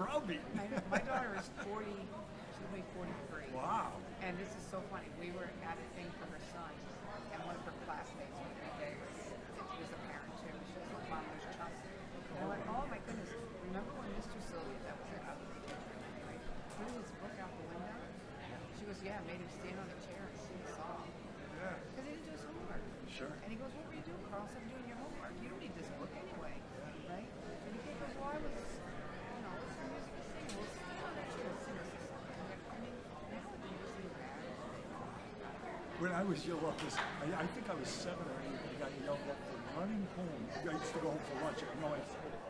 browbeat. I know. My daughter is 40. She's going to be 43. Wow. And this is so funny. We were at a thing for her son, and one of her classmates was there. She was a parent too. She was like, Mom, there's Chuck. And I went, oh my goodness. Remember when Mr. Sylvia, that was it, right? Threw his book out the window? She goes, yeah, made him stand on a chair and sing a song. Yeah. Because he didn't do his homework. Sure. And he goes, what were you doing, Carl? I said, I'm doing your homework. You don't need this book anyway, right? And he goes, well, I was, you know, what's the music you sing? Well, stand on that chair and sing us a song. I mean, now the music is bad. When I was yelled up, I think I was 7 or 8. I got yelled up for running home. I used to go home for lunch. I know I said it.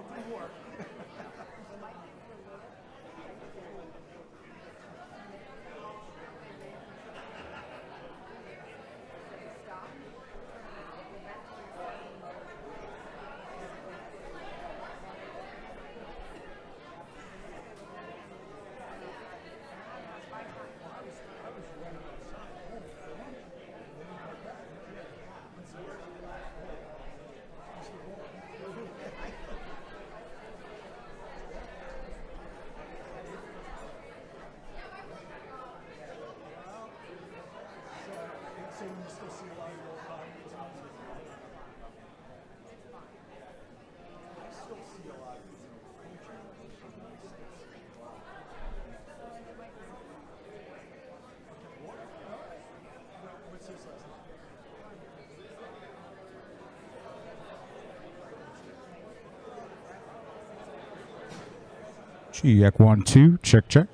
It didn't work. So you still see a lot of old hockey teams with I still see a lot of What's his last name? Check 1 2. Check check.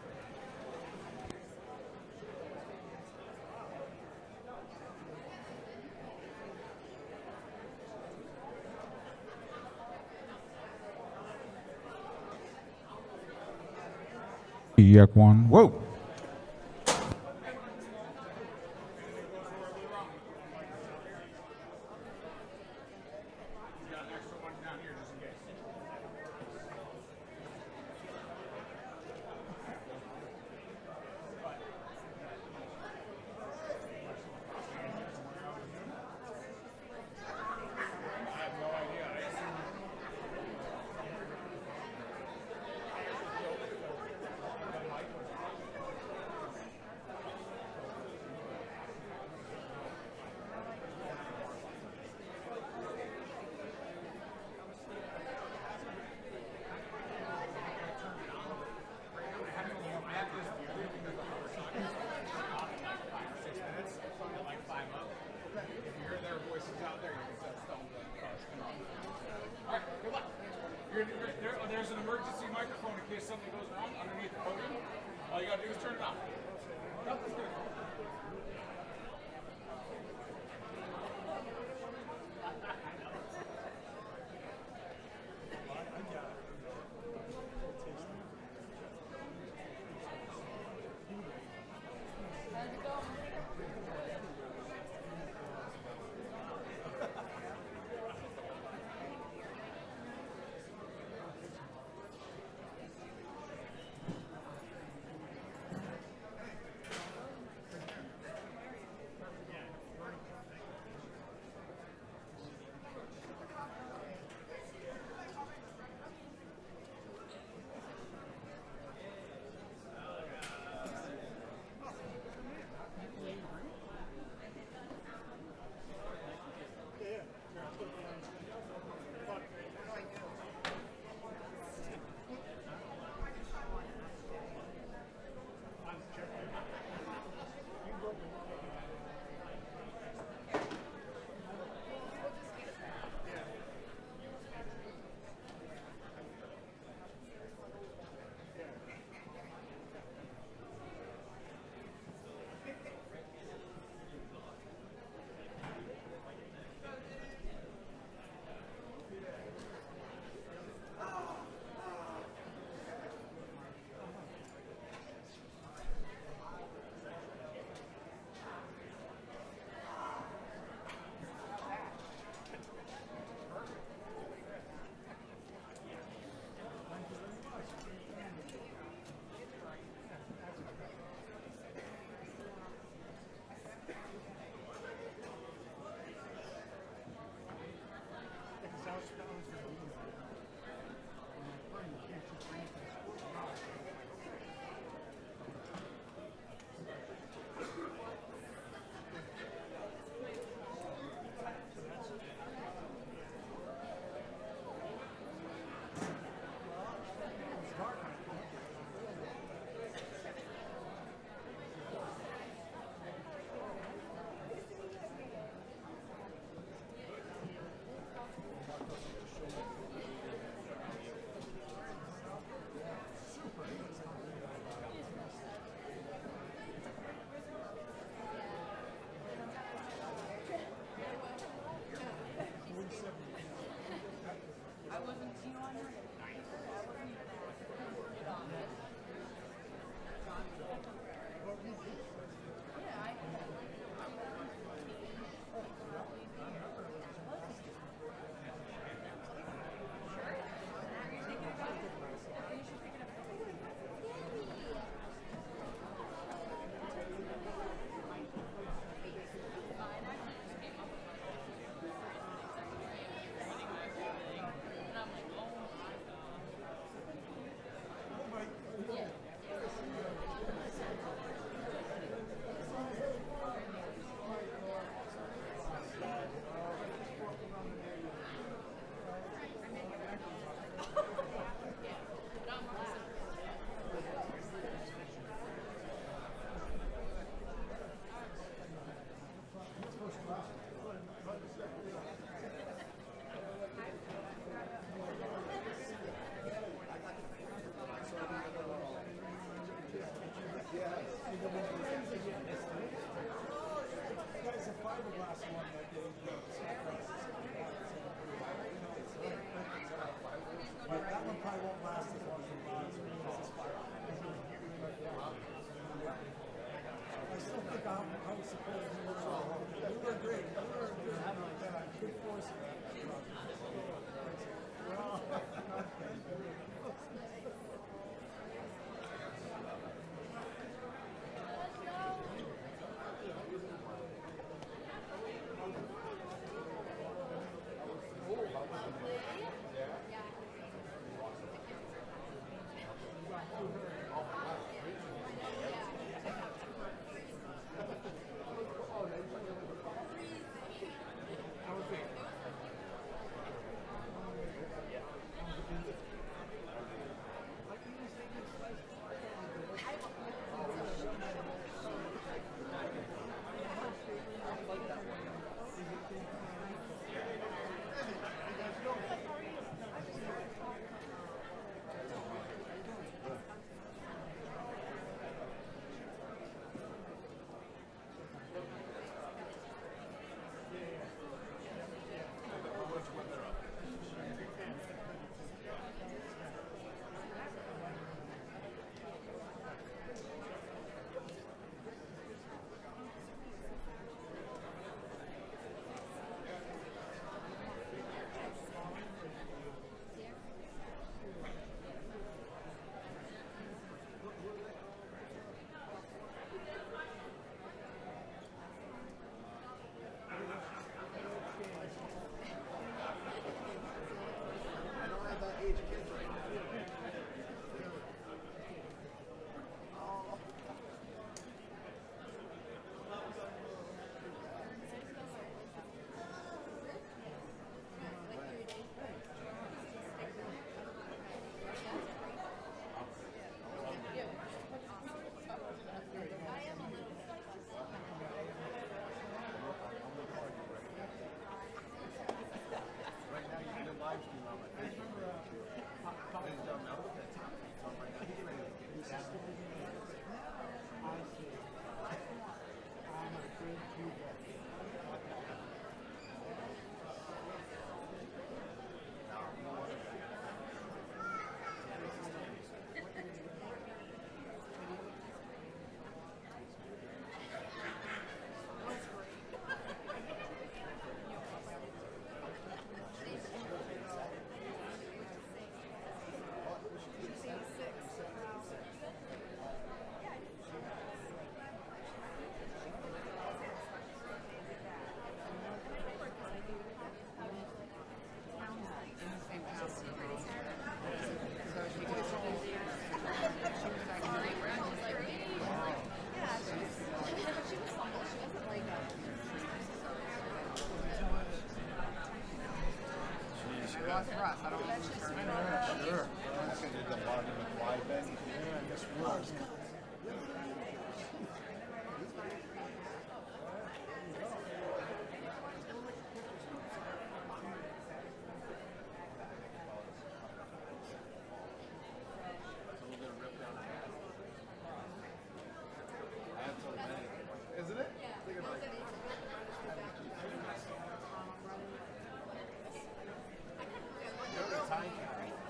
Check 1. Whoa. There's an emergency microphone in case something goes wrong underneath the podium. All you gotta do is turn it on. Nothing's good. That one probably won't last as long as the bonds are because it's fiberglass. I still think I was supposed to do it. You were great. You were good. Yeah, good force. Isn't it? You're a time carry.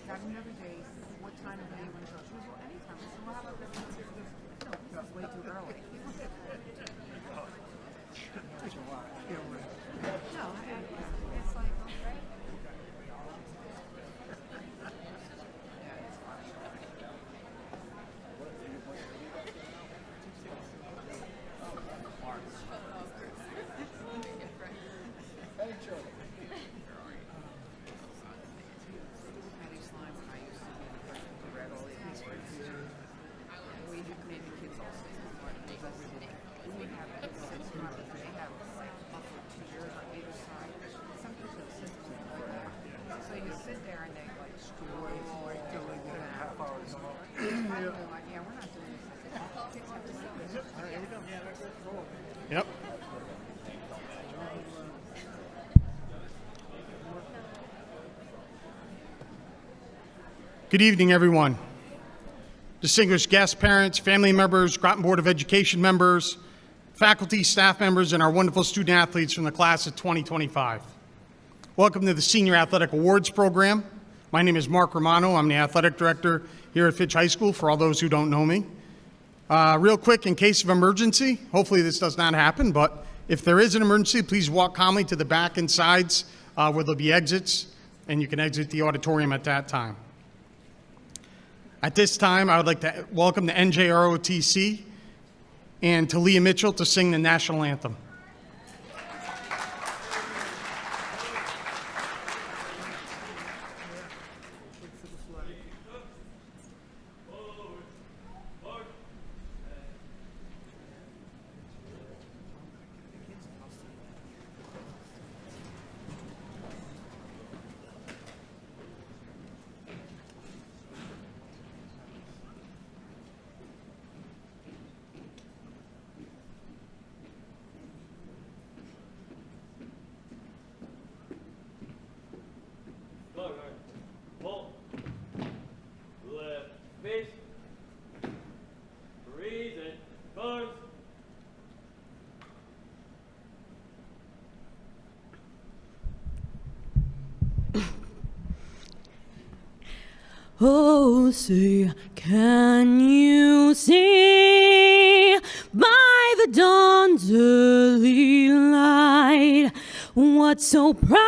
got another day. What time of day you want to go? She goes, well, anytime. I said, well, how about this? No, this is way too early. Takes a while. No, it's like, yeah, it's fine. Patty Slime, when I used to be the person who read all the Eastern we made the kids all sing because we would have kids sit in front of they have like buffalo chairs on either side. Some kids would sit like that. So you sit there and they like stroll. Wait till they get a half hour to come up. Finally, like, yeah, we're not doing this. Kids have to sit there. All right, here we go. Yeah, that's cool. Yep. Good evening, everyone. Distinguished guests, parents, family members, Groton Board of Education members, faculty, staff members, and our wonderful student athletes from the class of 2025. Welcome to the Senior Athletic Awards Program. My name is Mark Romano. I'm the athletic director here at Fitch High School, for all those who don't know me. Real quick, in case of emergency, hopefully this does not happen, but if there is an emergency, please walk calmly to the back and sides where there'll be exits, and you can exit the auditorium at that time. At this time, I would like to welcome the NJROTC and Talia Mitchell to sing the national anthem. Pull. Left face. Breathe in. Guards. Oh, say, can you see by the dawn's early light what so proudly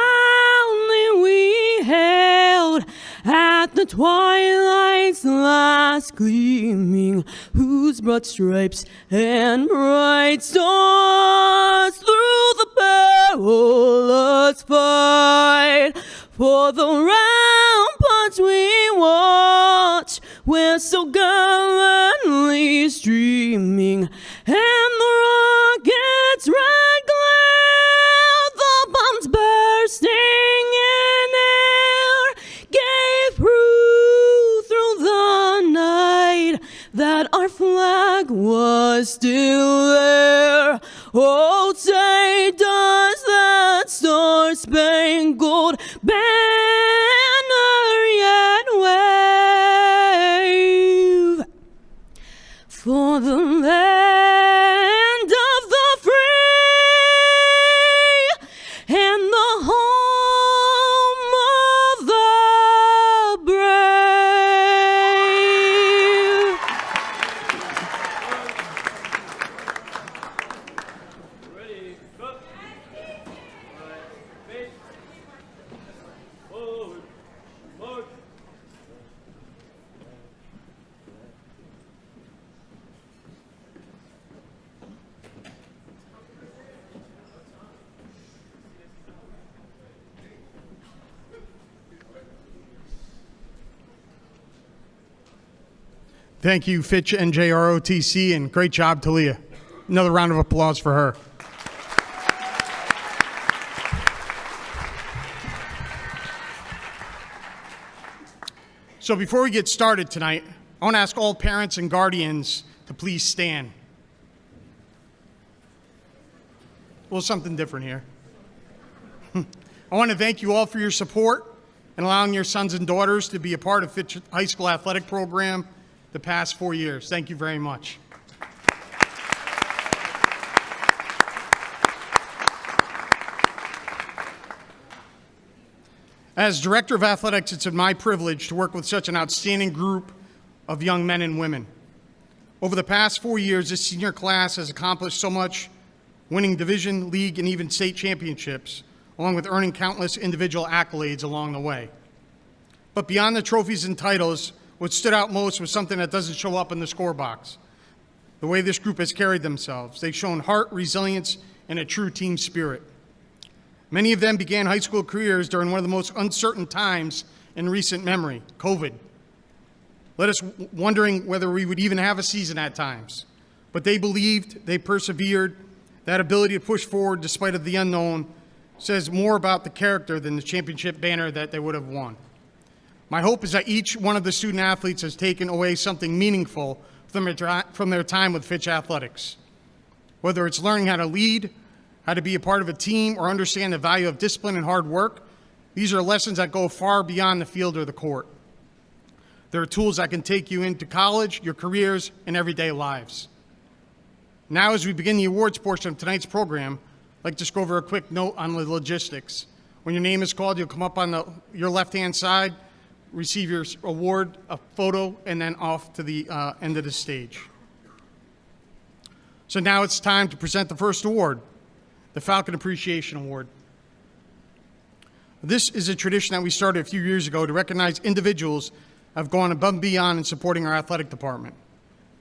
we hailed at the twilight's last gleaming, whose broad stripes and bright stars through the perilous fight for the ramparts we watch were so gallantly streaming, and the rockets' red glare, the bombs bursting in air, gave proof through the night that our flag was still there. Oh, say, does that star-spangled banner yet wave for the land of the free and the home of the brave? Ready. Go. Right face. Forward. March. Thank you, Fitch NJROTC, and great job, Talia. Another round of applause for her. So before we get started tonight, I want to ask all parents and guardians to please stand. A little something different here. I want to thank you all for your support and allowing your sons and daughters to be a part of Fitch High School athletic program the past 4 years. Thank you very much. As Director of Athletics, it's my privilege to work with such an outstanding group of young men and women. Over the past 4 years, this senior class has accomplished so much, winning division, league, and even state championships, along with earning countless individual accolades along the way. But beyond the trophies and titles, what stood out most was something that doesn't show up in the score box. The way this group has carried themselves. They've shown heart, resilience, and a true team spirit. Many of them began high school careers during one of the most uncertain times in recent memory, COVID. Let us wondering whether we would even have a season at times. But they believed, they persevered. That ability to push forward despite of the unknown says more about the character than the championship banner that they would have won. My hope is that each one of the student athletes has taken away something meaningful from their time with Fitch Athletics. Whether it's learning how to lead, how to be a part of a team, or understand the value of discipline and hard work, these are lessons that go far beyond the field or the court. There are tools that can take you into college, your careers, and everyday lives. Now, as we begin the awards portion of tonight's program, I'd like to just go over a quick note on the logistics. When your name is called, you'll come up on your left-hand side, receive your award, a photo, and then off to the end of the stage. So now it's time to present the first award, the Falcon Appreciation Award. This is a tradition that we started a few years ago to recognize individuals who have gone above and beyond in supporting our athletic department.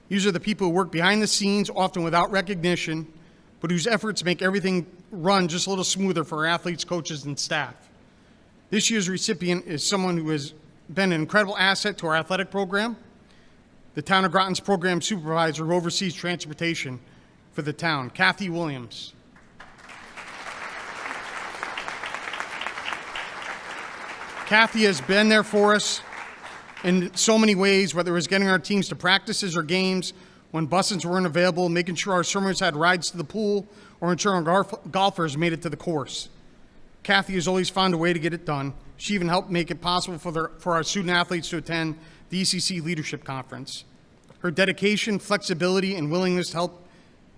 These are the people who work behind the scenes, often without recognition, but whose efforts make everything run just a little smoother for our athletes, coaches, and staff. This year's recipient is someone who has been an incredible asset to our athletic program, the Town of Groton's program supervisor who oversees transportation for the town, Kathy Williams. Kathy has been there for us in so many ways, whether it was getting our teams to practices or games, when buses weren't available, making sure our swimmers had rides to the pool, or ensuring golfers made it to the course. Kathy has always found a way to get it done. She even helped make it possible for our student athletes to attend the ECC Leadership Conference. Her dedication, flexibility, and willingness to help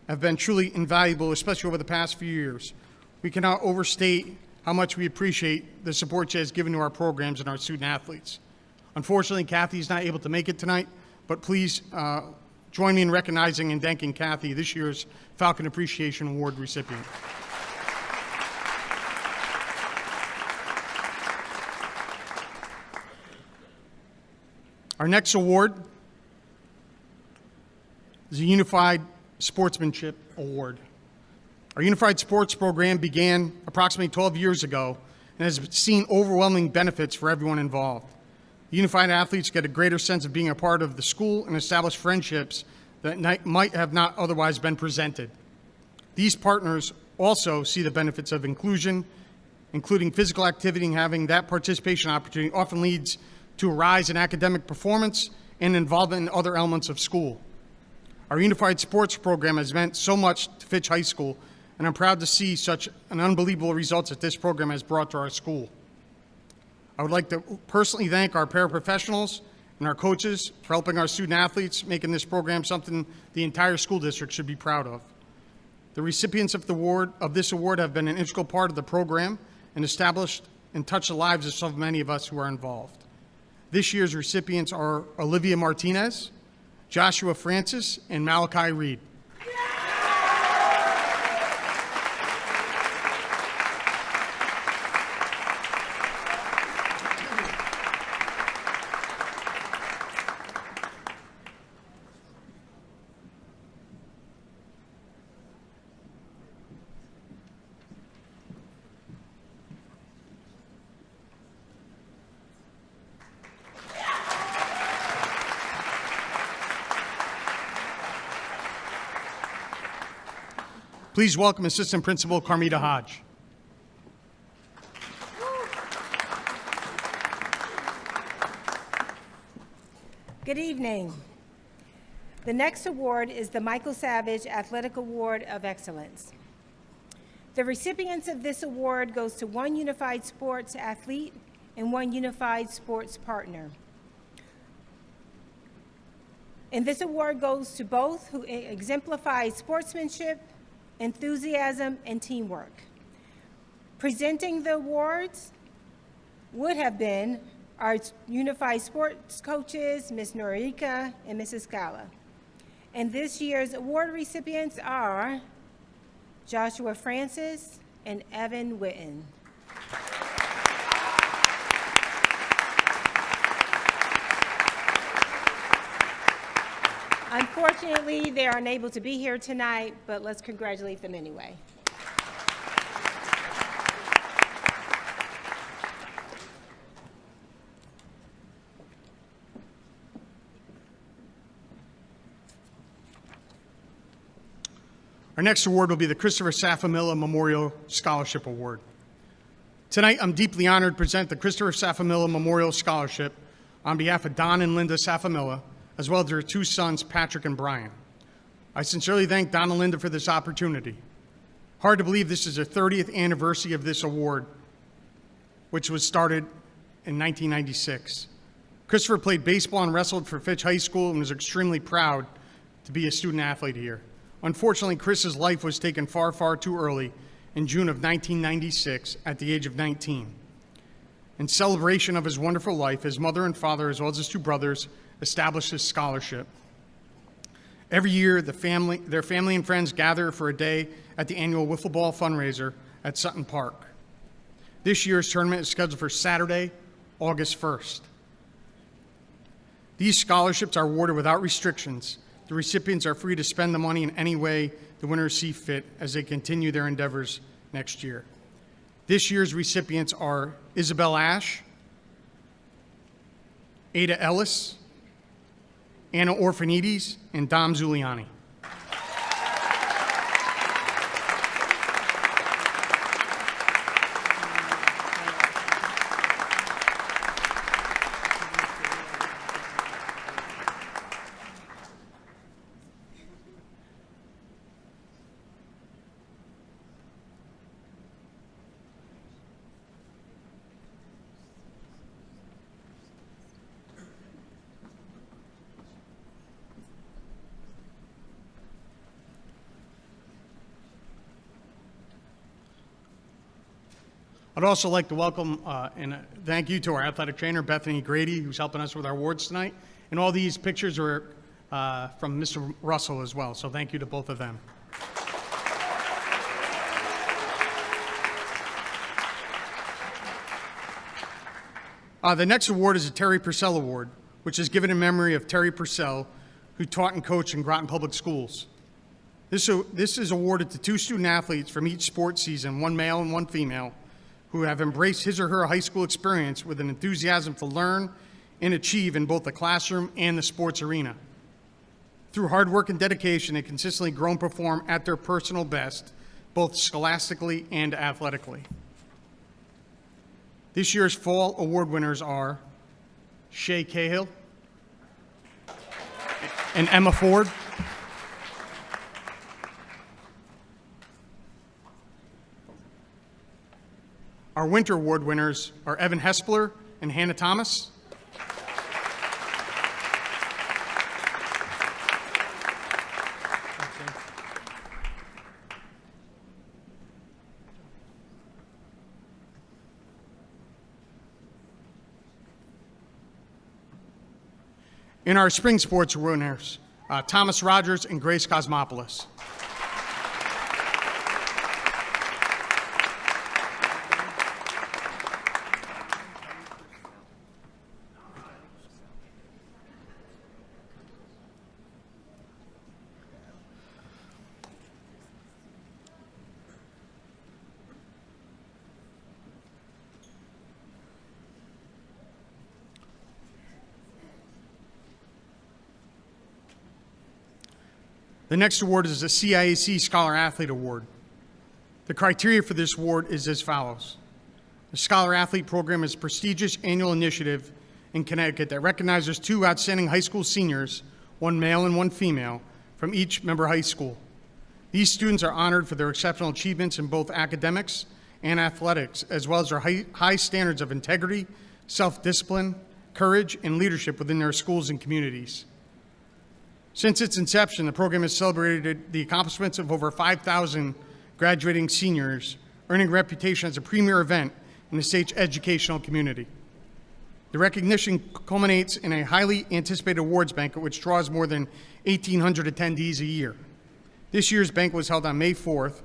have been truly invaluable, especially over the past few years. We cannot overstate how much we appreciate the support she has given to our programs and our student athletes. Unfortunately, Kathy is not able to make it tonight, but please join me in recognizing and thanking Kathy, this year's Falcon Appreciation Award recipient. Our next award is a Unified Sportsmanship Award. Our Unified Sports program began approximately 12 years ago and has seen overwhelming benefits for everyone involved. The Unified athletes get a greater sense of being a part of the school and establish friendships that might have not otherwise been presented. These partners also see the benefits of inclusion, including physical activity, and having that participation opportunity often leads to a rise in academic performance and involvement in other elements of school. Our Unified Sports program has meant so much to Fitch High School, and I'm proud to see such an unbelievable results that this program has brought to our school. I would like to personally thank our paraprofessionals and our coaches for helping our student athletes, making this program something the entire school district should be proud of. The recipients of this award have been an integral part of the program and established and touched the lives of so many of us who are involved. This year's recipients are Olivia Martinez, Joshua Francis, and Malachi Reed. Please welcome Assistant Principal Carmita Hodge. Good evening. The next award is the Michael Savage Athletic Award of Excellence. The recipients of this award goes to one unified sports athlete and one unified sports partner. And this award goes to both who exemplify sportsmanship, enthusiasm, and teamwork. Presenting the awards would have been our unified sports coaches, Ms. Norika and Mrs. Scala. And this year's award recipients are Joshua Francis and Evan Witten. Unfortunately, they are unable to be here tonight, but let's congratulate them anyway. Our next award will be the Christopher Safamilla Memorial Scholarship Award. Tonight, I'm deeply honored to present the Christopher Safamilla Memorial Scholarship on behalf of Don and Linda Safamilla, as well as their two sons, Patrick and Brian. I sincerely thank Don and Linda for this opportunity. Hard to believe this is the 30th anniversary of this award, which was started in 1996. Christopher played baseball and wrestled for Fitch High School and was extremely proud to be a student athlete here. Unfortunately, Chris's life was taken far, far too early in June of 1996 at the age of 19. In celebration of his wonderful life, his mother and father, as well as his two brothers, established this scholarship. Every year, their family and friends gather for a day at the annual wiffle ball fundraiser at Sutton Park. This year's tournament is scheduled for Saturday, August 1st. These scholarships are awarded without restrictions. The recipients are free to spend the money in any way the winners see fit as they continue their endeavors next year. This year's recipients are Isabel Ash, Ada Ellis, Anna Orphanides, and Dom Zuliani. I'd also like to welcome and thank you to our athletic trainer, Bethany Grady, who's helping us with our awards tonight. And all these pictures are from Mr. Russell as well, so thank you to both of them. The next award is the Terry Purcell Award, which is given in memory of Terry Purcell, who taught and coached in Groton Public Schools. This is awarded to two student athletes from each sports season, one male and one female, who have embraced his or her high school experience with an enthusiasm to learn and achieve in both the classroom and the sports arena. Through hard work and dedication, they consistently grow and perform at their personal best, both scholastically and athletically. This year's fall award winners are Shay Cahill and Emma Ford. Our winter award winners are Evan Hespler and Hannah Thomas. In our spring sports winners, Thomas Rogers and Grace Cosmopoulos. The next award is the CIAC Scholar Athlete Award. The criteria for this award is as follows. The Scholar Athlete Program is a prestigious annual initiative in Connecticut that recognizes two outstanding high school seniors, one male and one female, from each member high school. These students are honored for their exceptional achievements in both academics and athletics, as well as their high standards of integrity, self-discipline, courage, and leadership within their schools and communities. Since its inception, the program has celebrated the accomplishments of over 5,000 graduating seniors, earning a reputation as a premier event in the state's educational community. The recognition culminates in a highly anticipated awards banquet, which draws more than 1,800 attendees a year. This year's banquet was held on May 4th,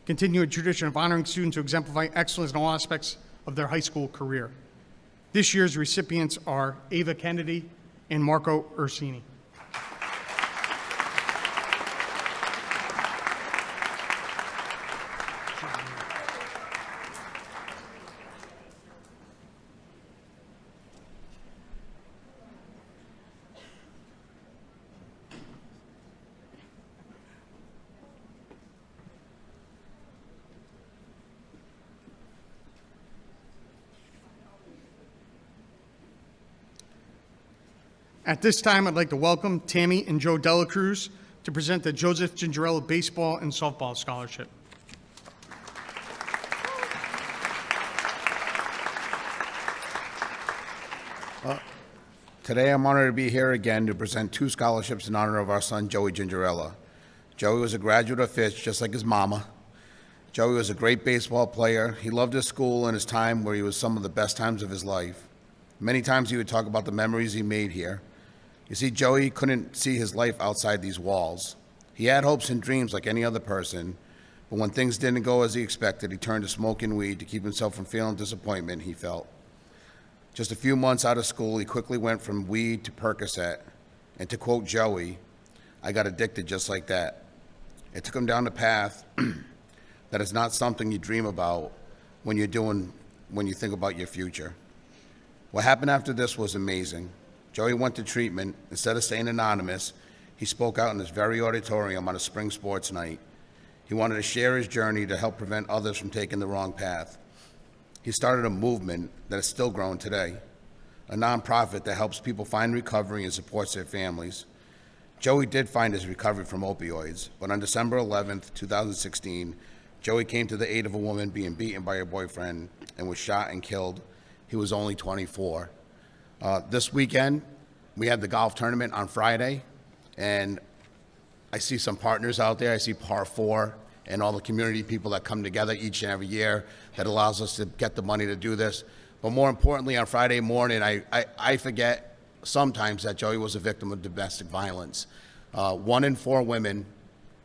continuing a tradition of honoring students who exemplify excellence in all aspects of their high school career. This year's recipients are Ava Kennedy and Marco Ursini. At this time, I'd like to welcome Tammy and Joe Dela Cruz to present the Joseph Gingerella Baseball and Softball Scholarship. Today, I'm honored to be here again to present 2 scholarships in honor of our son, Joey Gingerella. Joey was a graduate of Fitch, just like his mama. Joey was a great baseball player. He loved his school and his time where he was some of the best times of his life. Many times he would talk about the memories he made here. You see, Joey couldn't see his life outside these walls. He had hopes and dreams like any other person, but when things didn't go as he expected, he turned to smoking weed to keep himself from feeling disappointment he felt. Just a few months out of school, he quickly went from weed to Percocet, and to quote Joey, "I got addicted just like that." It took him down the path that is not something you dream about when you think about your future. What happened after this was amazing. Joey went to treatment. Instead of staying anonymous, he spoke out in this very auditorium on a spring sports night. He wanted to share his journey to help prevent others from taking the wrong path. He started a movement that is still growing today, a nonprofit that helps people find recovery and supports their families. Joey did find his recovery from opioids, but on December 11th, 2016, Joey came to the aid of a woman being beaten by her boyfriend and was shot and killed. He was only 24. This weekend, we had the golf tournament on Friday, and I see some partners out there. I see Par 4 and all the community people that come together each and every year that allows us to get the money to do this. But more importantly, on Friday morning, I forget sometimes that Joey was a victim of domestic violence. 1 in 4 women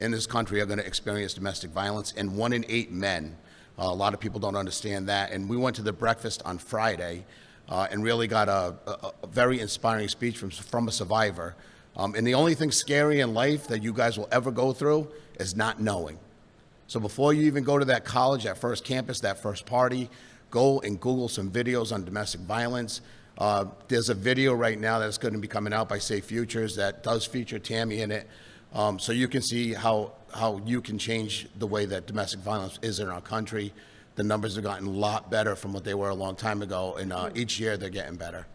in this country are going to experience domestic violence, and 1 in 8 men. A lot of people don't understand that. And we went to the breakfast on Friday and really got a very inspiring speech from a survivor. And the only thing scary in life that you guys will ever go through is not knowing. So before you even go to that college, that first campus, that first party, go and Google some videos on domestic violence. There's a video right now that's going to be coming out by Safe Futures that does feature Tammy in it. So you can see how you can change the way that domestic violence is in our country. The numbers have gotten a lot better from what they were a long time ago, and each year they're getting better.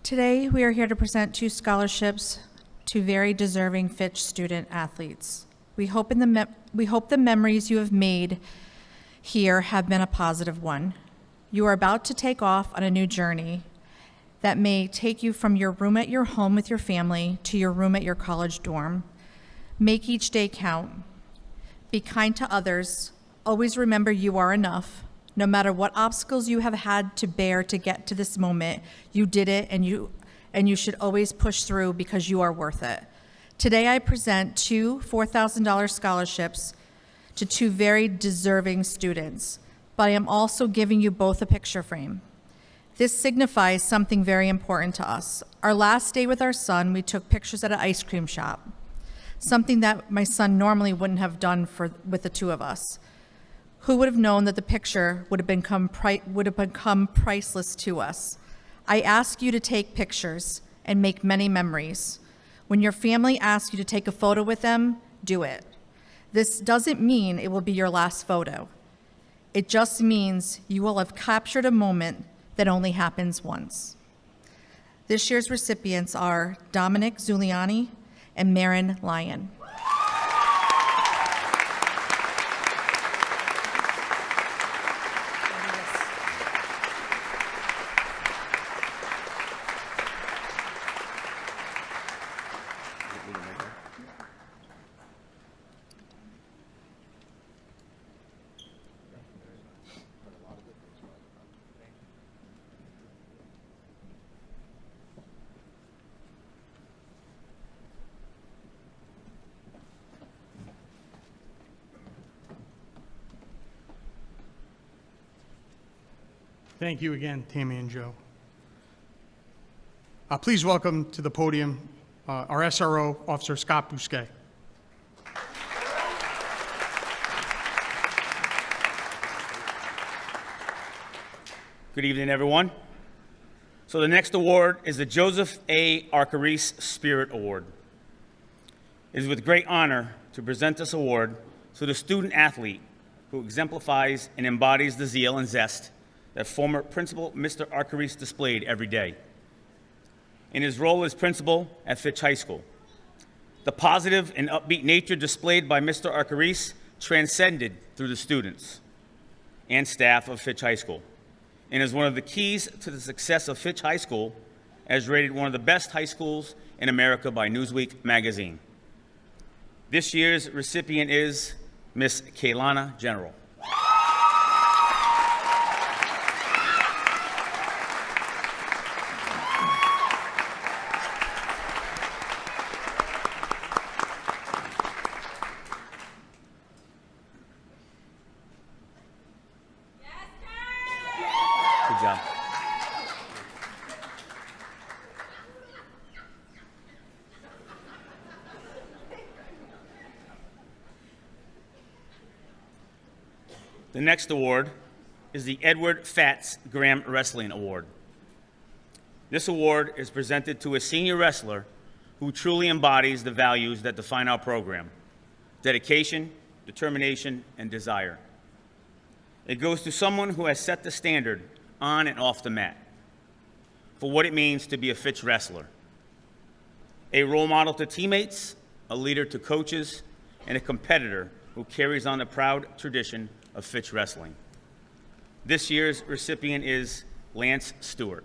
Today, we are here to present 2 scholarships to very deserving Fitch student athletes. We hope the memories you have made here have been a positive one. You are about to take off on a new journey that may take you from your room at your home with your family to your room at your college dorm. Make each day count. Be kind to others. Always remember you are enough. No matter what obstacles you have had to bear to get to this moment, you did it, and you should always push through because you are worth it. Today I present 2 $4,000 scholarships to 2 very deserving students, but I am also giving you both a picture frame. This signifies something very important to us. Our last day with our son, we took pictures at an ice cream shop, something that my son normally wouldn't have done with the 2 of us. Who would have known that the picture would have become priceless to us? I ask you to take pictures and make many memories. When your family asks you to take a photo with them, do it. This doesn't mean it will be your last photo. It just means you will have captured a moment that only happens once. This year's recipients are Dominic Zuliani and Marin Lyon. Thank you again, Tammy and Joe. Please welcome to the podium our SRO, Officer Scott Bousquet. Good evening, everyone. So the next award is the Joseph A. Arcarice Spirit Award. It is with great honor to present this award to the student athlete who exemplifies and embodies the zeal and zest that former Principal Mr. Arcarice displayed every day. In his role as principal at Fitch High School, the positive and upbeat nature displayed by Mr. Arcarice transcended through the students and staff of Fitch High School, and is one of the keys to the success of Fitch High School, as rated one of the best high schools in America by Newsweek magazine. This year's recipient is Miss Kaylana General. Good job. The next award is the Edward Fats Graham Wrestling Award. This award is presented to a senior wrestler who truly embodies the values that define our program: dedication, determination, and desire. It goes to someone who has set the standard on and off the mat for what it means to be a Fitch wrestler. A role model to teammates, a leader to coaches, and a competitor who carries on the proud tradition of Fitch wrestling. This year's recipient is Lance Stewart.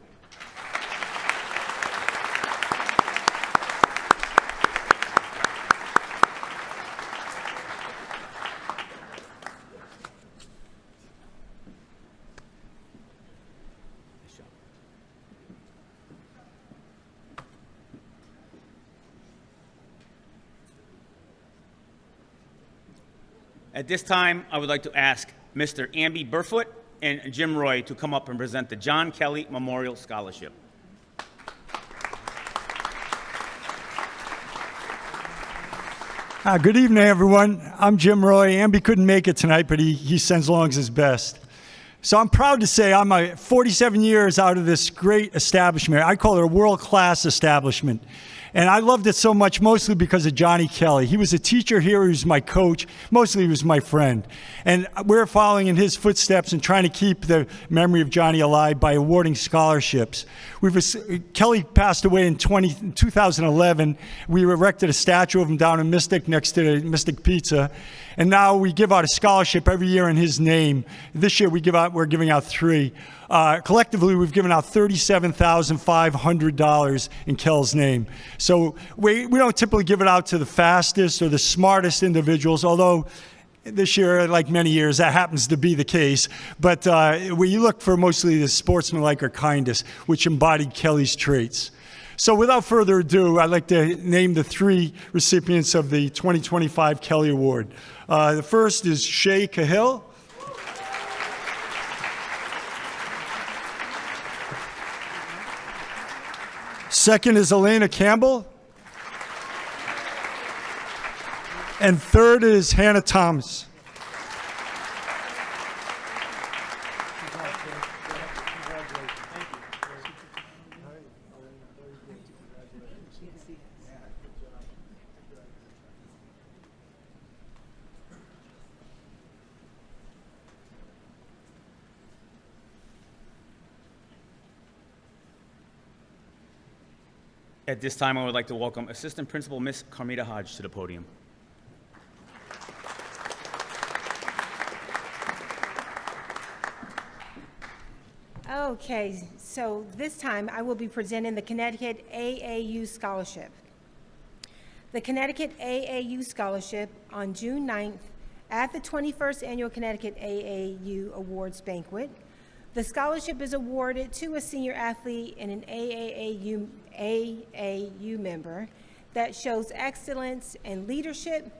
At this time, I would like to ask Mr. Amby Burfoot and Jim Roy to come up and present the John Kelly Memorial Scholarship. Good evening, everyone. I'm Jim Roy. Amby couldn't make it tonight, but he sends along his best. So I'm proud to say I'm 47 years out of this great establishment. I call it a world-class establishment. And I loved it so much, mostly because of Johnny Kelly. He was a teacher here, he was my coach, mostly he was my friend. And we're following in his footsteps and trying to keep the memory of Johnny alive by awarding scholarships. Kelly passed away in 2011. We erected a statue of him down in Mystic next to the Mystic Pizza. And now we give out a scholarship every year in his name. This year we're giving out 3. Collectively, we've given out $37,500 in Kel's name. So we don't typically give it out to the fastest or the smartest individuals, although this year, like many years, that happens to be the case. But we look for mostly the sportsmanlike or kindness, which embodied Kelly's traits. So without further ado, I'd like to name the 3 recipients of the 2025 Kelly Award. The first is Shay Cahill. Second is Elena Campbell. And third is Hannah Thomas. At this time, I would like to welcome Assistant Principal Miss Carmita Hodge to the podium. Okay, so this time I will be presenting the Connecticut AAU Scholarship. The Connecticut AAU Scholarship on June 9th at the 21st Annual Connecticut AAU Awards Banquet. The scholarship is awarded to a senior athlete and an AAU member that shows excellence in leadership,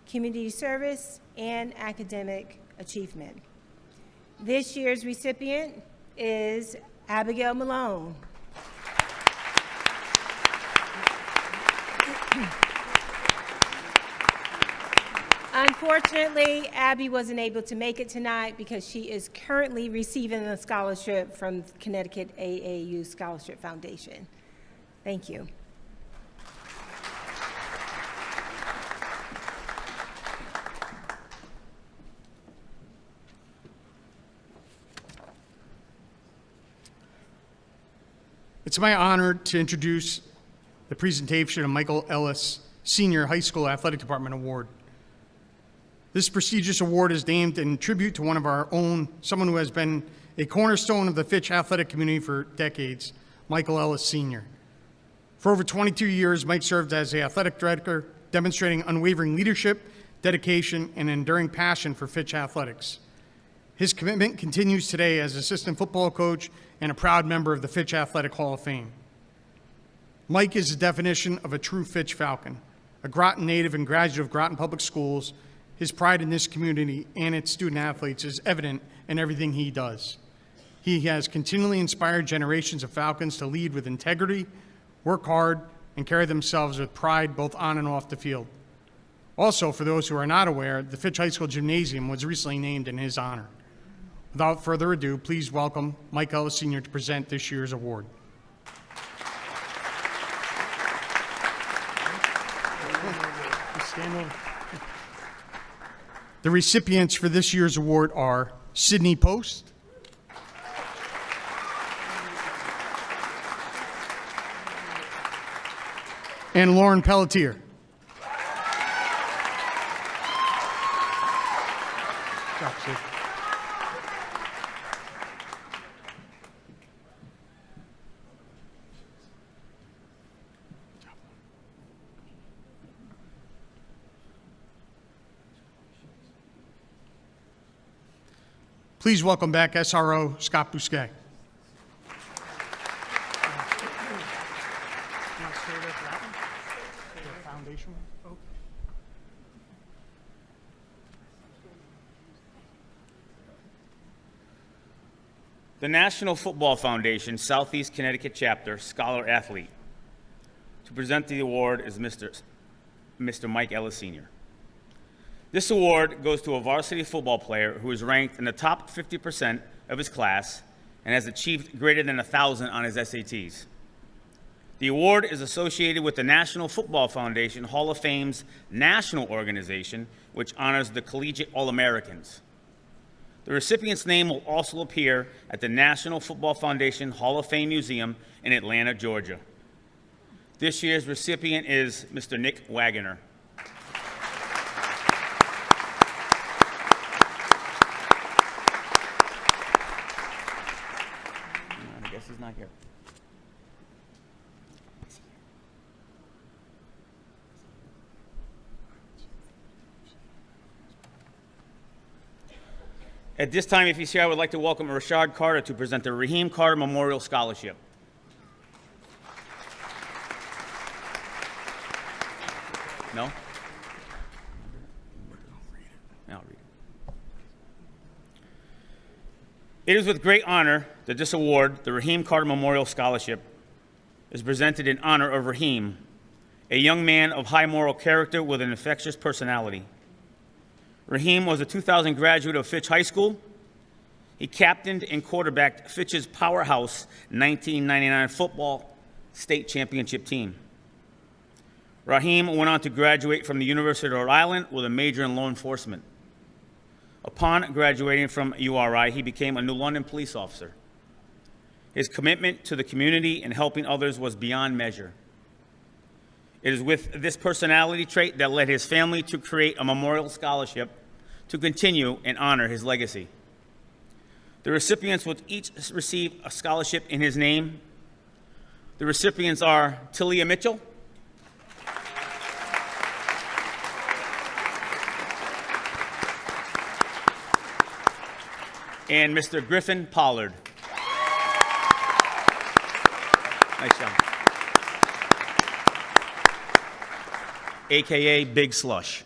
community service, and academic achievement. This year's recipient is Abigail Malone. Unfortunately, Abby wasn't able to make it tonight because she is currently receiving a scholarship from Connecticut AAU Scholarship Foundation. Thank you. It's my honor to introduce the presentation of Michael Ellis Senior High School Athletic Department Award. This prestigious award is named in tribute to one of our own, someone who has been a cornerstone of the Fitch athletic community for decades, Michael Ellis Sr. For over 22 years, Mike served as the athletic director, demonstrating unwavering leadership, dedication, and enduring passion for Fitch athletics. His commitment continues today as assistant football coach and a proud member of the Fitch Athletic Hall of Fame. Mike is the definition of a true Fitch Falcon, a Groton native and graduate of Groton Public Schools. His pride in this community and its student athletes is evident in everything he does. He has continually inspired generations of Falcons to lead with integrity, work hard, and carry themselves with pride both on and off the field. Also, for those who are not aware, the Fitch High School Gymnasium was recently named in his honor. Without further ado, please welcome Mike Ellis Sr. to present this year's award. Stand over. The recipients for this year's award are Sydney Post, and Lauren Pelletier. Drop, Sid. Please welcome back SRO Scott Bousquet. The National Football Foundation Southeast Connecticut Chapter Scholar Athlete. To present the award is Mr. Mike Ellis Sr. This award goes to a varsity football player who is ranked in the top 50% of his class and has achieved greater than 1,000 on his SATs. The award is associated with the National Football Foundation Hall of Fame's national organization, which honors the collegiate All-Americans. The recipient's name will also appear at the National Football Foundation Hall of Fame Museum in Atlanta, Georgia. This year's recipient is Mr. Nick Wagoner. I guess he's not here. At this time, if he's here, I would like to welcome Rashad Carter to present the Raheem Carter Memorial Scholarship. No? I'll read it. It is with great honor that this award, the Raheem Carter Memorial Scholarship, is presented in honor of Raheem, a young man of high moral character with an infectious personality. Raheem was a 2000 graduate of Fitch High School. He captained and quarterbacked Fitch's powerhouse 1999 football state championship team. Raheem went on to graduate from the University of Rhode Island with a major in law enforcement. Upon graduating from URI, he became a New London police officer. His commitment to the community and helping others was beyond measure. It is with this personality trait that led his family to create a memorial scholarship to continue and honor his legacy. The recipients will each receive a scholarship in his name. The recipients are Talia Mitchell, and Mr. Griffin Pollard. Nice job. AKA Big Slush.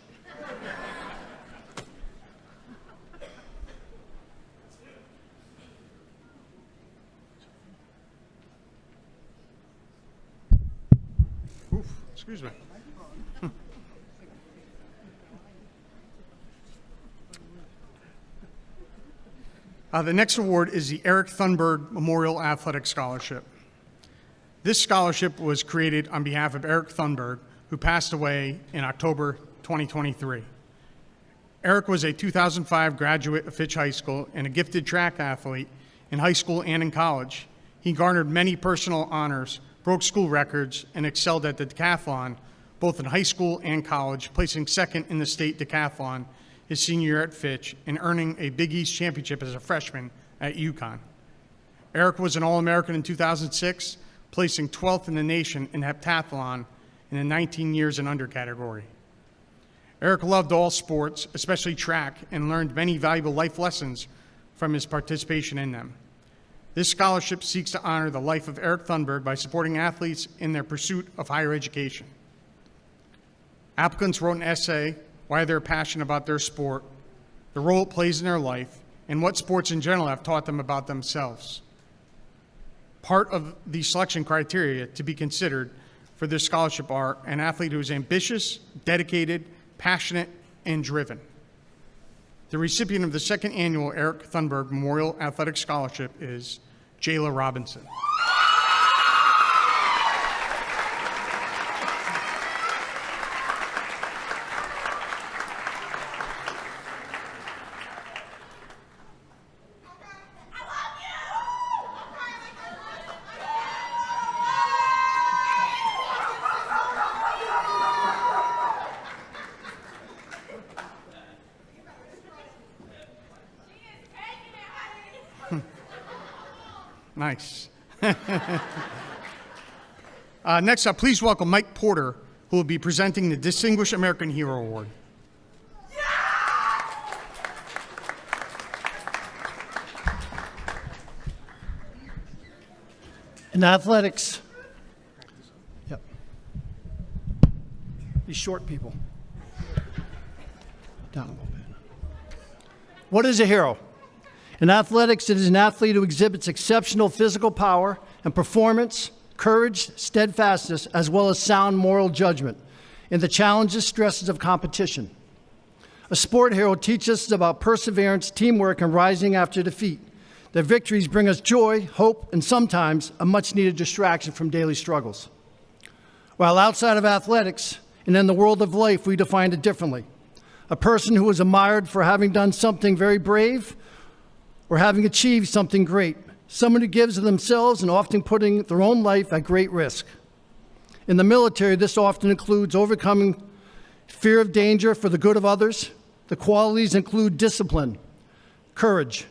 Excuse me. The next award is the Eric Thunberg Memorial Athletic Scholarship. This scholarship was created on behalf of Eric Thunberg, who passed away in October 2023. Eric was a 2005 graduate of Fitch High School and a gifted track athlete in high school and in college. He garnered many personal honors, broke school records, and excelled at the decathlon, both in high school and college, placing second in the state decathlon his senior year at Fitch and earning a Big East championship as a freshman at UConn. Eric was an All-American in 2006, placing 12th in the nation in heptathlon in the 19 years and under category. Eric loved all sports, especially track, and learned many valuable life lessons from his participation in them. This scholarship seeks to honor the life of Eric Thunberg by supporting athletes in their pursuit of higher education. Applicants wrote an essay why they're passionate about their sport, the role it plays in their life, and what sports in general have taught them about themselves. Part of the selection criteria to be considered for this scholarship are an athlete who is ambitious, dedicated, passionate, and driven. The recipient of the second annual Eric Thunberg Memorial Athletic Scholarship is Jayla Robinson. Nice. Next up, please welcome Mike Porter, who will be presenting the Distinguished American Hero Award. In athletics, yep. These short people. Down a little bit. What is a hero? In athletics, it is an athlete who exhibits exceptional physical power and performance, courage, steadfastness, as well as sound moral judgment in the challenges, stresses of competition. A sport hero teaches us about perseverance, teamwork, and rising after defeat. Their victories bring us joy, hope, and sometimes a much-needed distraction from daily struggles. While outside of athletics and in the world of life, we define it differently. A person who is admired for having done something very brave or having achieved something great. Someone who gives of themselves and often putting their own life at great risk. In the military, this often includes overcoming fear of danger for the good of others. The qualities include discipline, courage,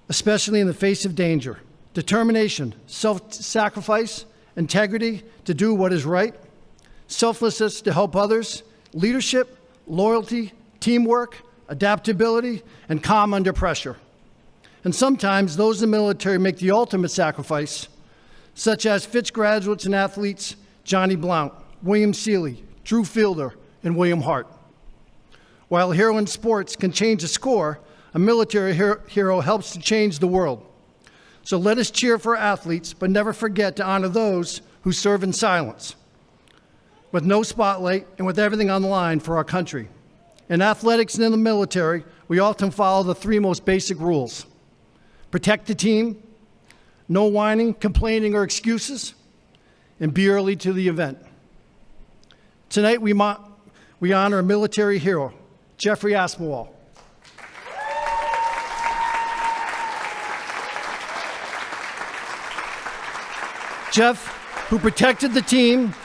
especially in the face of danger, determination, self-sacrifice, integrity to do what is right, selflessness to help others, leadership, loyalty, teamwork, adaptability, and calm under pressure. And sometimes those in the military make the ultimate sacrifice, such as Fitch graduates and athletes Johnny Blount, William Seeley, Drew Fielder, and William Hart. While a hero in sports can change a score, a military hero helps to change the world. So let us cheer for athletes, but never forget to honor those who serve in silence, with no spotlight and with everything on the line for our country. In athletics and in the military, we often follow the three most basic rules. Protect the team, no whining, complaining, or excuses, and be early to the event. Tonight, we honor a military hero, Jeffrey Aspinwall. Jeff, who protected the team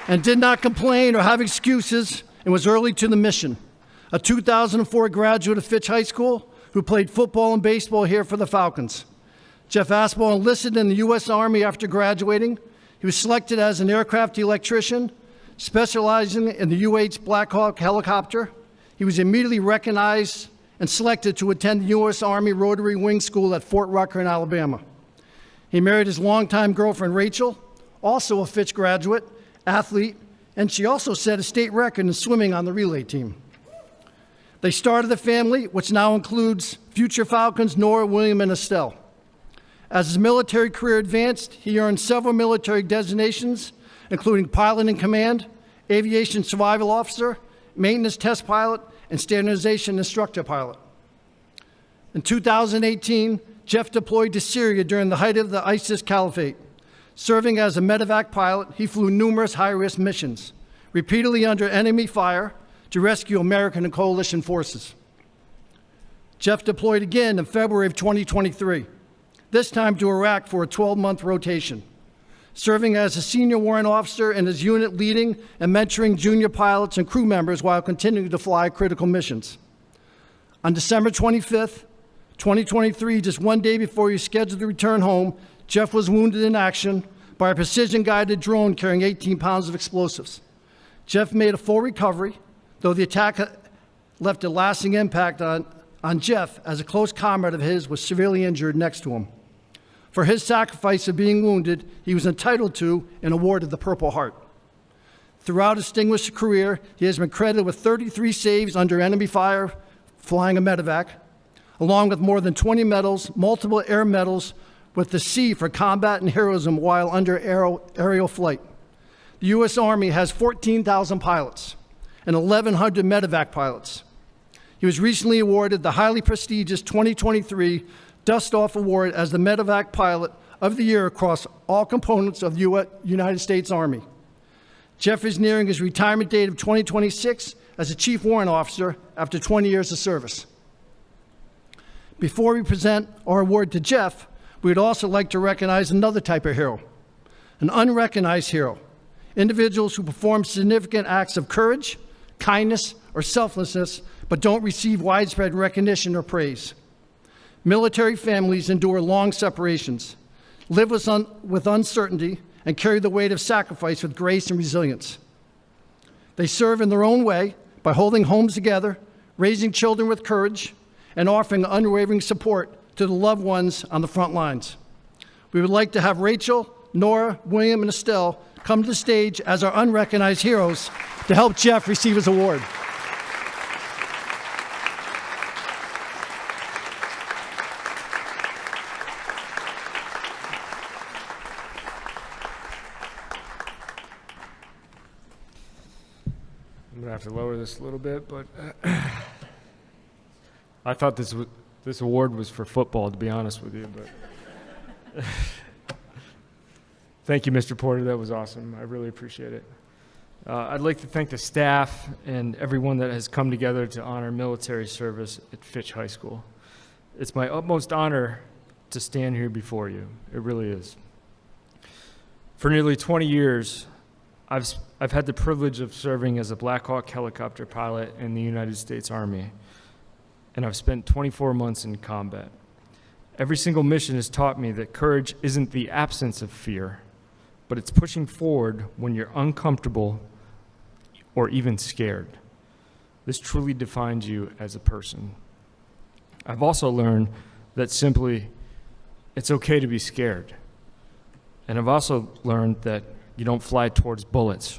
and did not complain or have excuses and was early to the mission. A 2004 graduate of Fitch High School who played football and baseball here for the Falcons. Jeff Aspinwall enlisted in the U.S. Army after graduating. He was selected as an aircraft electrician, specializing in the UH Black Hawk helicopter. He was immediately recognized and selected to attend the U.S. Army Rotary Wing School at Fort Rucker in Alabama. He married his longtime girlfriend, Rachel, also a Fitch graduate, athlete, and she also set a state record in swimming on the relay team. They started a family, which now includes future Falcons Nora, William, and Estelle. As his military career advanced, he earned several military designations, including pilot in command, aviation survival officer, maintenance test pilot, and standardization instructor pilot. In 2018, Jeff deployed to Syria during the height of the ISIS caliphate. Serving as a medevac pilot, he flew numerous high-risk missions, repeatedly under enemy fire to rescue American and coalition forces. Jeff deployed again in February of 2023, this time to Iraq for a 12-month rotation, serving as a senior warrant officer in his unit, leading and mentoring junior pilots and crew members while continuing to fly critical missions. On December 25th, 2023, just one day before he was scheduled to return home, Jeff was wounded in action by a precision-guided drone carrying 18 pounds of explosives. Jeff made a full recovery, though the attack left a lasting impact on Jeff, as a close comrade of his was severely injured next to him. For his sacrifice of being wounded, he was entitled to and awarded the Purple Heart. Throughout his distinguished career, he has been credited with 33 saves under enemy fire, flying a medevac, along with more than 20 medals, multiple air medals, with the C for combat and heroism while under aerial flight. The U.S. Army has 14,000 pilots and 1,100 medevac pilots. He was recently awarded the highly prestigious 2023 Dust Off Award as the Medevac Pilot of the Year across all components of the United States Army. Jeff is nearing his retirement date of 2026 as a Chief Warrant Officer after 20 years of service. Before we present our award to Jeff, we'd also like to recognize another type of hero, an unrecognized hero, individuals who perform significant acts of courage, kindness, or selflessness, but don't receive widespread recognition or praise. Military families endure long separations, live with uncertainty, and carry the weight of sacrifice with grace and resilience. They serve in their own way by holding homes together, raising children with courage, and offering unwavering support to the loved ones on the front lines. We would like to have Rachel, Nora, William, and Estelle come to the stage as our unrecognized heroes to help Jeff receive his award. I'm gonna have to lower this a little bit, but I thought this award was for football, to be honest with you. But thank you, Mr. Porter. That was awesome. I really appreciate it. I'd like to thank the staff and everyone that has come together to honor military service at Fitch High School. It's my utmost honor to stand here before you. It really is. For nearly 20 years, I've had the privilege of serving as a Black Hawk helicopter pilot in the United States Army, and I've spent 24 months in combat. Every single mission has taught me that courage isn't the absence of fear, but it's pushing forward when you're uncomfortable or even scared. This truly defines you as a person. I've also learned that simply, it's okay to be scared. And I've also learned that you don't fly towards bullets.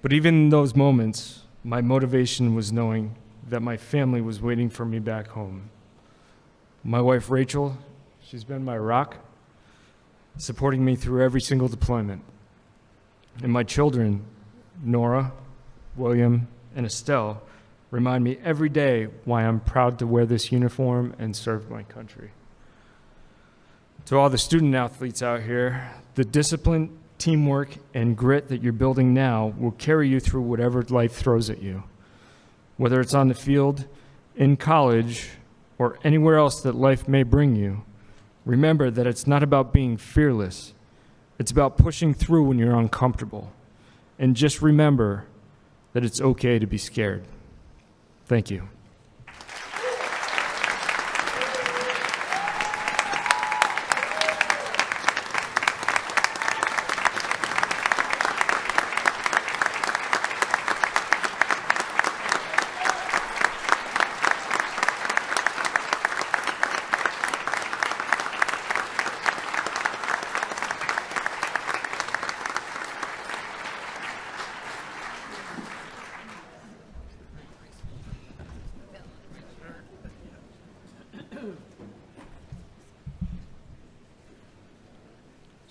But even in those moments, my motivation was knowing that my family was waiting for me back home. My wife, Rachel, she's been my rock, supporting me through every single deployment. And my children, Nora, William, and Estelle, remind me every day why I'm proud to wear this uniform and serve my country. To all the student athletes out here, the discipline, teamwork, and grit that you're building now will carry you through whatever life throws at you. Whether it's on the field, in college, or anywhere else that life may bring you, remember that it's not about being fearless. It's about pushing through when you're uncomfortable. And just remember that it's okay to be scared. Thank you.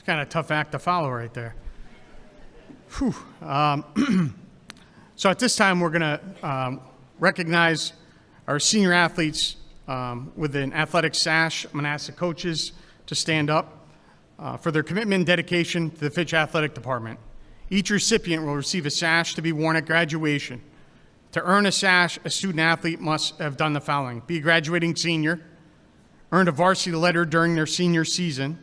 It's kind of a tough act to follow right there. Whew. So at this time, we're going to recognize our senior athletes with an athletic sash. I'm going to ask the coaches to stand up for their commitment and dedication to the Fitch Athletic Department. Each recipient will receive a sash to be worn at graduation. To earn a sash, a student athlete must have done the following: be a graduating senior, earned a varsity letter during their senior season,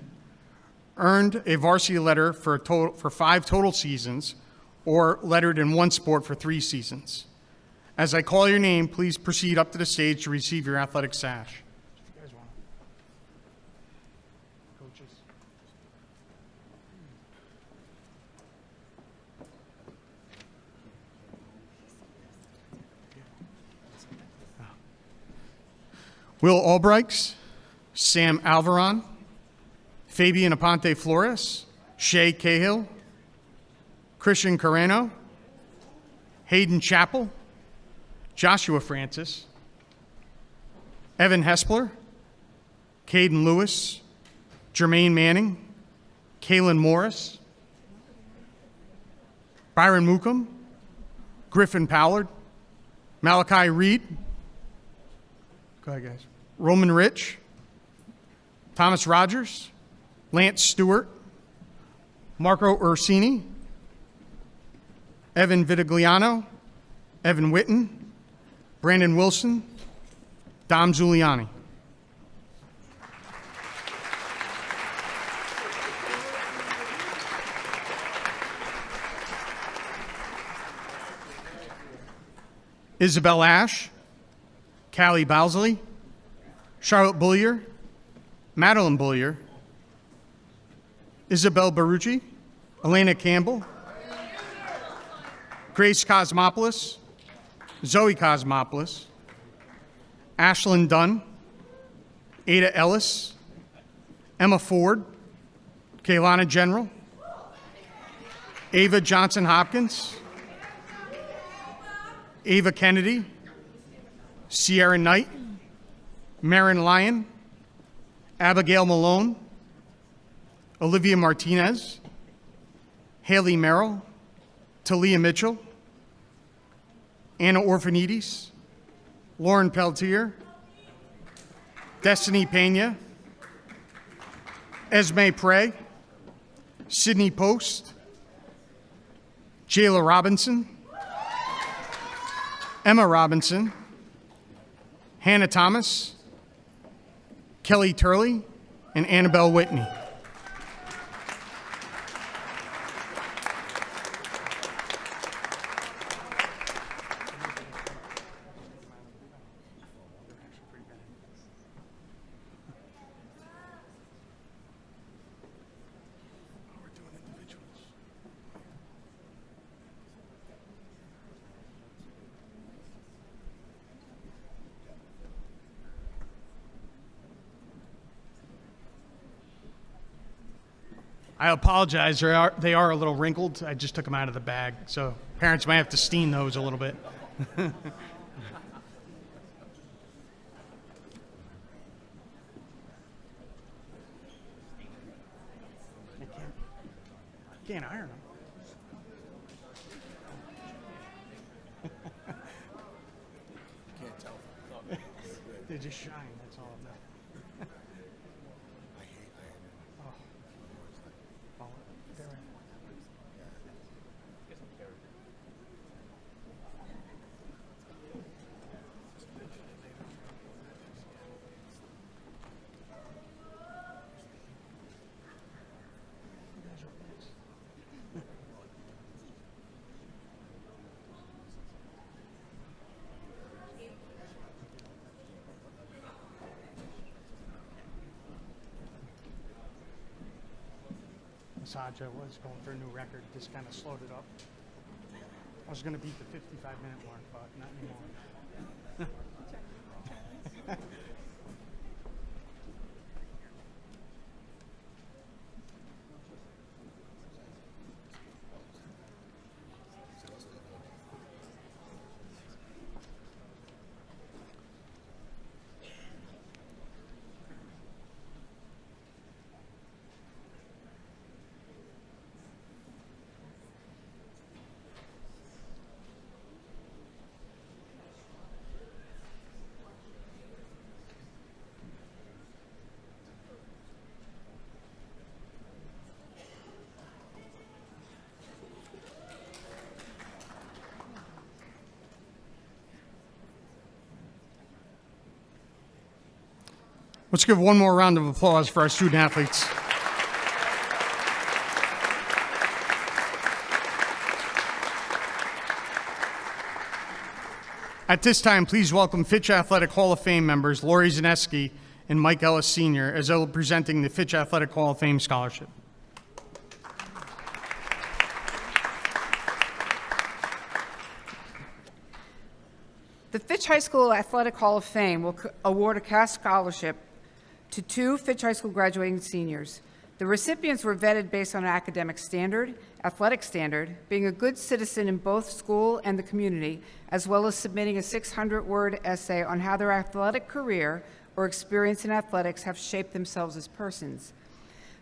earned a varsity letter for 5 total seasons, or lettered in 1 sport for 3 seasons. As I call your name, please proceed up to the stage to receive your athletic sash. If you guys want. Coaches. Will Albrights, Sam Alvaron, Fabian Aponte Flores, Shay Cahill, Christian Carreno, Hayden Chappell, Joshua Francis, Evan Hespler, Caden Lewis, Jermaine Manning, Kaylin Morris, Byron Mookum, Griffin Pollard, Malachi Reed, go ahead guys, Roman Rich, Thomas Rogers, Lance Stewart, Marco Ursini, Evan Vitigliano, Evan Witten, Brandon Wilson, Dom Zuliani. Isabel Ash, Callie Bowsley, Charlotte Bullier, Madeline Bullier, Isabel Barucci, Elena Campbell, Grace Cosmopoulos, Zoe Cosmopoulos, Ashlyn Dunn, Ada Ellis, Emma Ford, Kaylana General, Ava Johnson Hopkins, Ava Kennedy, Sierra Knight, Marin Lyon, Abigail Malone, Olivia Martinez, Haley Merrill, Talia Mitchell, Anna Orphanides, Lauren Peltier, Destiny Pena, Esme Prey, Sydney Post, Jayla Robinson, Emma Robinson, Hannah Thomas, Kelly Turley, and Annabelle Whitney. I apologize, they are a little wrinkled. I just took them out of the bag, so parents might have to steam those a little bit. Can't iron them. Can't tell. They just shine, that's all it matters. Massage, I was going for a new record, just kind of slowed it up. I was going to beat the 55-minute mark, but not anymore. Let's give one more round of applause for our student athletes. At this time, please welcome Fitch Athletic Hall of Fame members Lori Zaneski and Mike Ellis Sr. as they're presenting the Fitch Athletic Hall of Fame Scholarship. The Fitch High School Athletic Hall of Fame will award a cash scholarship to 2 Fitch High School graduating seniors. The recipients were vetted based on an academic standard, athletic standard, being a good citizen in both school and the community, as well as submitting a 600-word essay on how their athletic career or experience in athletics have shaped themselves as persons.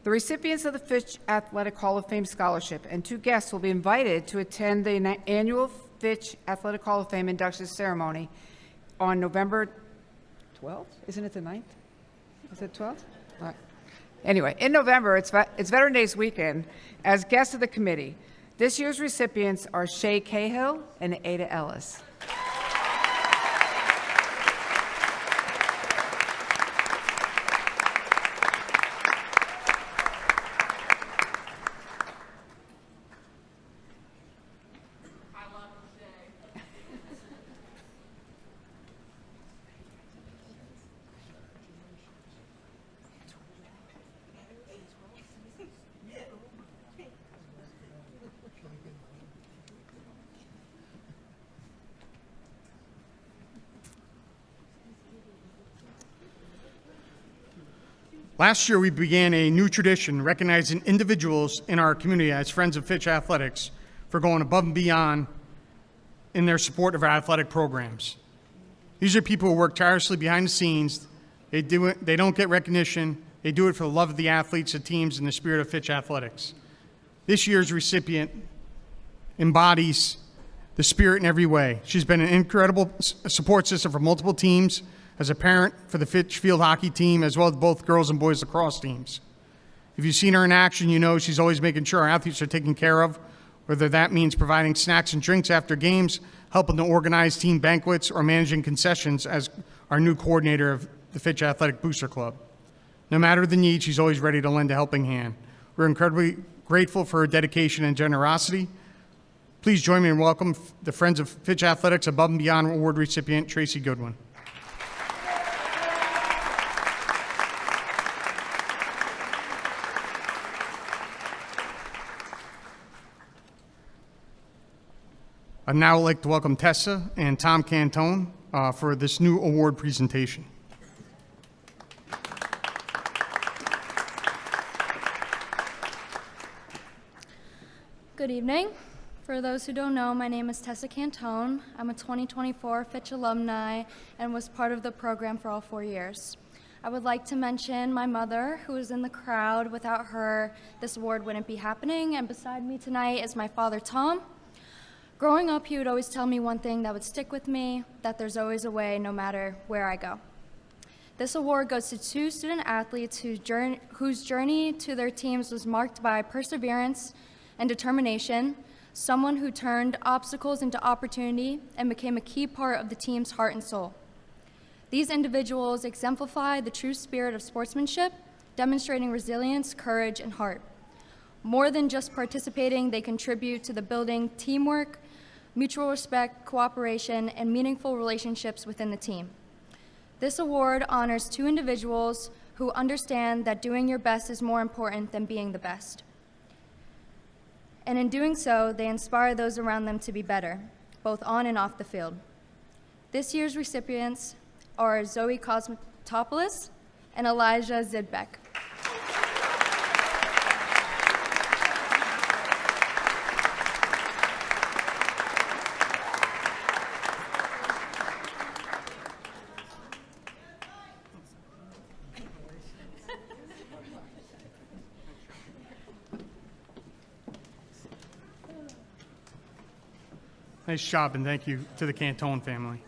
The recipients of the Fitch Athletic Hall of Fame Scholarship and 2 guests will be invited to attend the annual Fitch Athletic Hall of Fame induction ceremony on November 12th? Isn't it the 9th? Is it 12th? All right. Anyway, in November, it's Veteran Days weekend, as guests of the committee. This year's recipients are Shay Cahill and Ada Ellis. Last year, we began a new tradition recognizing individuals in our community as friends of Fitch Athletics for going above and beyond in their support of our athletic programs. These are people who work tirelessly behind the scenes. They don't get recognition. They do it for the love of the athletes, the teams, and the spirit of Fitch Athletics. This year's recipient embodies the spirit in every way. She's been an incredible support system for multiple teams, as a parent for the Fitch field hockey team, as well as both girls and boys lacrosse teams. If you've seen her in action, you know she's always making sure our athletes are taken care of, whether that means providing snacks and drinks after games, helping to organize team banquets, or managing concessions as our new coordinator of the Fitch Athletic Booster Club. No matter the need, she's always ready to lend a helping hand. We're incredibly grateful for her dedication and generosity. Please join me in welcome the Friends of Fitch Athletics Above and Beyond Award recipient, Tracy Goodwin. I'd now like to welcome Tessa and Tom Cantone for this new award presentation. Good evening. For those who don't know, my name is Tessa Cantone. I'm a 2024 Fitch alumni and was part of the program for all 4 years. I would like to mention my mother, who is in the crowd. Without her, this award wouldn't be happening. And beside me tonight is my father, Tom. Growing up, he would always tell me one thing that would stick with me, that there's always a way no matter where I go. This award goes to 2 student athletes whose journey to their teams was marked by perseverance and determination, someone who turned obstacles into opportunity and became a key part of the team's heart and soul. These individuals exemplify the true spirit of sportsmanship, demonstrating resilience, courage, and heart. More than just participating, they contribute to the building teamwork, mutual respect, cooperation, and meaningful relationships within the team. This award honors 2 individuals who understand that doing your best is more important than being the best. And in doing so, they inspire those around them to be better, both on and off the field. This year's recipients are Zoe Cosmetopoulos and Elijah Zidbeck. Nice job, and thank you to the Cantone family.